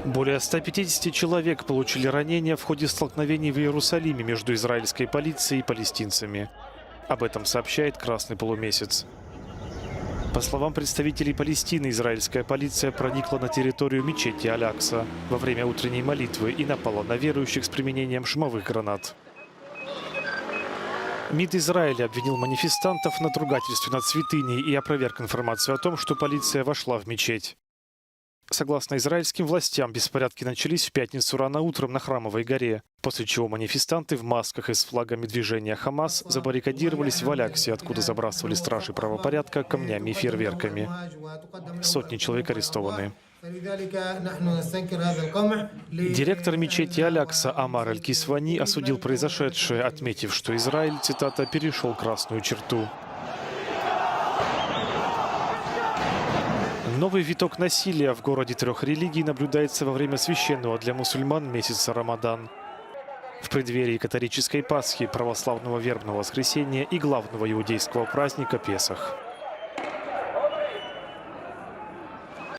Более 150 человек получили ранения в ходе столкновений в Иерусалиме между израильской полицией и палестинцами. Об этом сообщает «Красный полумесяц». По словам представителей Палестины, израильская полиция проникла на территорию мечети Аль-Акса во время утренней молитвы и напала на верующих с применением шумовых гранат. МИД Израиля обвинил манифестантов в надругательстве над святыней и опроверг информацию о том, что полиция вошла в мечеть. Согласно израильским властям, беспорядки начались в пятницу рано утром на Храмовой горе, после чего манифестанты в масках и с флагами движения «Хамас» забаррикадировались в Аль-Аксе, откуда забрасывали стражи правопорядка камнями и фейерверками. Сотни человек арестованы. Директор мечети Аль-Акса Амар Аль-Кисвани осудил произошедшее, отметив, что Израиль, цитата, «перешел красную черту». Новый виток насилия в городе трех религий наблюдается во время священного для мусульман месяца Рамадан. В преддверии католической Пасхи, православного вербного воскресения и главного иудейского праздника Песах.